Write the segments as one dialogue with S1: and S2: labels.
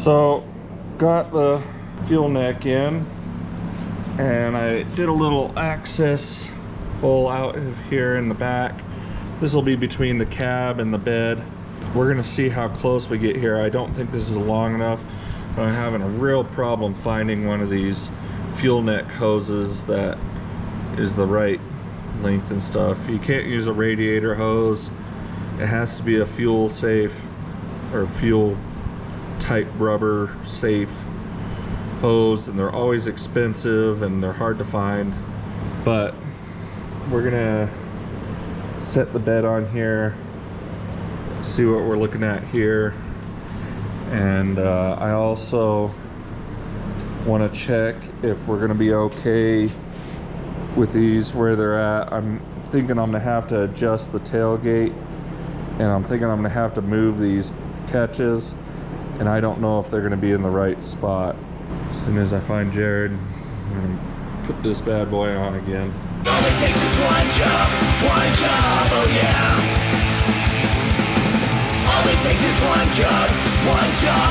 S1: So got the fuel neck in, and I did a little access hole out of here in the back. This will be between the cab and the bed. We're gonna see how close we get here. I don't think this is long enough, but I'm having a real problem finding one of these fuel neck hoses that is the right length and stuff. You can't use a radiator hose. It has to be a fuel safe or fuel type rubber safe hose, and they're always expensive and they're hard to find. But we're gonna set the bed on here, see what we're looking at here, and I also want to check if we're gonna be okay with these where they're at. I'm thinking I'm gonna have to adjust the tailgate, and I'm thinking I'm gonna have to move these catches, and I don't know if they're gonna be in the right spot. As soon as I find Jared, I'm gonna put this bad boy on again.
S2: All it takes is one job, oh yeah. All it takes is one job,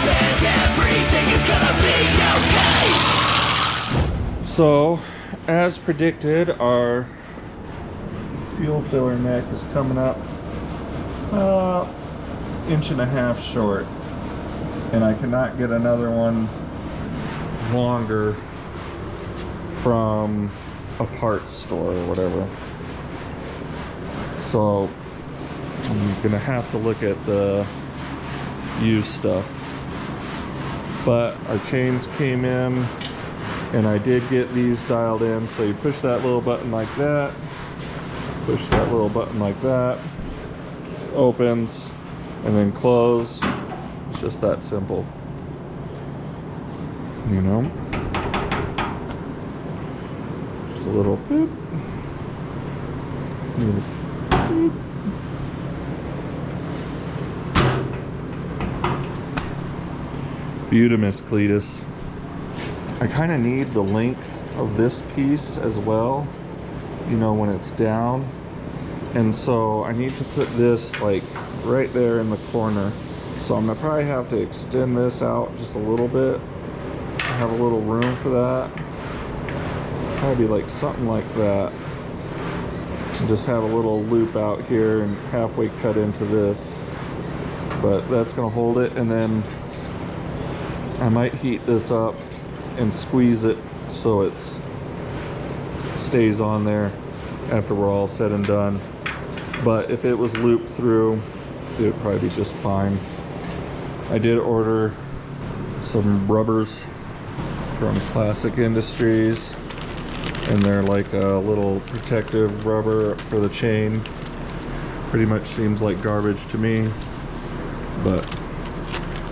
S2: and everything is gonna be okay.
S1: So, as predicted, our fuel filler neck is coming up 1.5 inches short, and I cannot get another one longer from a parts store or whatever. So I'm gonna have to look at the used stuff. But our chains came in, and I did get these dialed in. So you push that little button like that, push that little button like that, opens, and then close. It's just that simple, you know? Just a little boop. Boop. Butamus Cletus. I kind of need the length of this piece as well, you know, when it's down. And so I need to put this like right there in the corner. So I'm gonna probably have to extend this out just a little bit. I have a little room for that. Probably like something like that. And just have a little loop out here and halfway cut into this. But that's gonna hold it, and then I might heat this up and squeeze it so it stays on there after we're all said and done. But if it was looped through, it would probably be just fine. I did order some rubbers from Classic Industries, and they're like a little protective rubber for the chain. Pretty much seems like garbage to me, but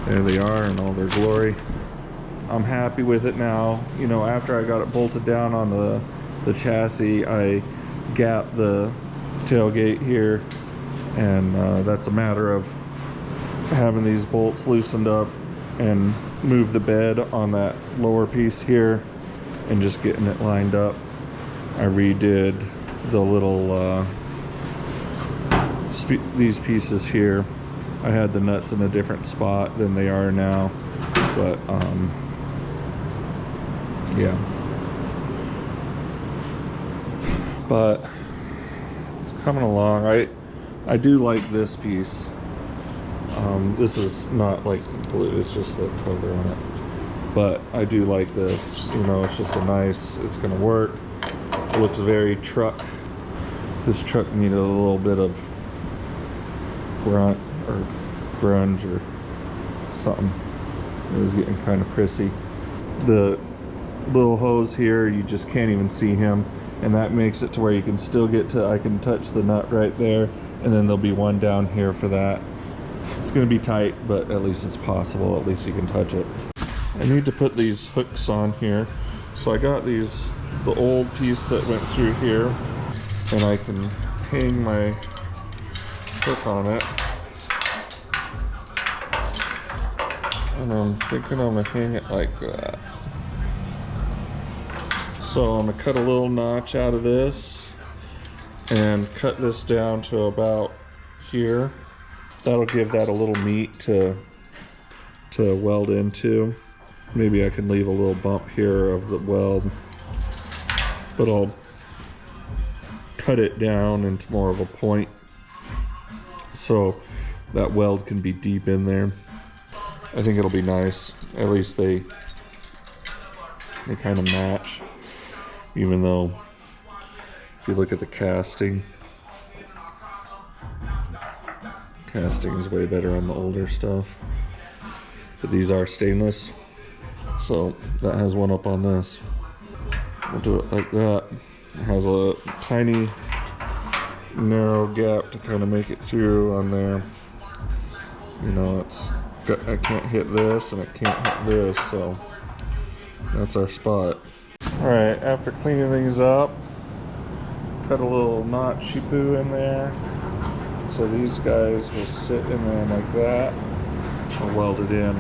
S1: there they are in all their glory. I'm happy with it now. You know, after I got it bolted down on the chassis, I gapped the tailgate here, and that's a matter of having these bolts loosened up and move the bed on that lower piece here and just getting it lined up. I redid the little these pieces here. I had the nuts in a different spot than they are now, but yeah. But it's coming along. I do like this piece. This is not like blue, it's just the cover on it. But I do like this, you know, it's just a nice, it's gonna work. It looks very truck. This truck needed a little bit of grunt or grunge or something. It was getting kind of prissy. The little hose here, you just can't even see him, and that makes it to where you can still get to, I can touch the nut right there, and then there'll be one down here for that. It's going to be tight, but at least it's possible. At least you can touch it. I need to put these hooks on here. So I got these, the old piece that went through here, and I can hang my hook on it. And I'm thinking I'm going to hang it like that. So I'm going to cut a little notch out of this and cut this down to about here. That'll give that a little meat to to weld into. Maybe I can leave a little bump here of the weld, but I'll cut it down into more of a point so that weld can be deep in there. I think it'll be nice. At least they kind of match, even though if you look at the casting is way better on the older stuff. But these are stainless, so that has one up on this. We'll do it like that. It has a tiny narrow gap to kind of make it through on there. You know, I can't hit this and it can't hit this, so that's our spot. Alright, after cleaning these up, cut a little notchy poo in there. So these guys will sit in there like that. I'll weld it in.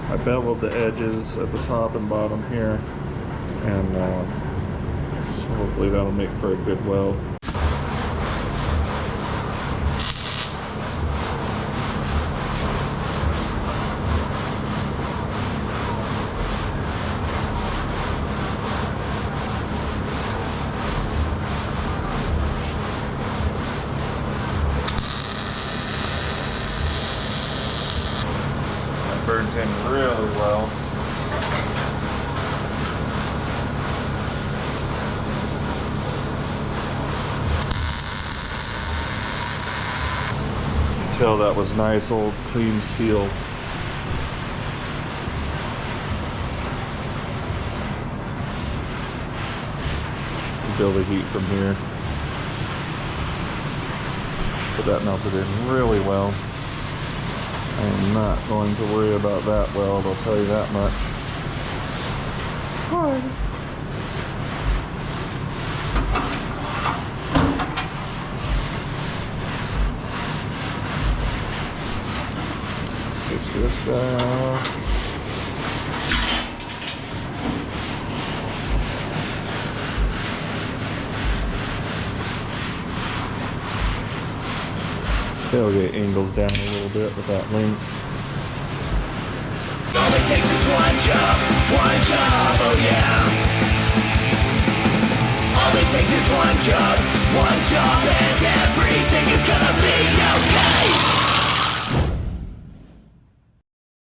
S1: I beveled the edges at the top and bottom here, and so hopefully that'll make for a good weld. Burns in really well. Tell that was nice old clean steel. Feel the heat from here. But that melted in really well. I am not going to worry about that weld, I'll tell you that much. Hard. Take this guy off. Tailgate angles down a little bit with that link.
S2: All it takes is one job, oh yeah. All it takes is one job, and everything.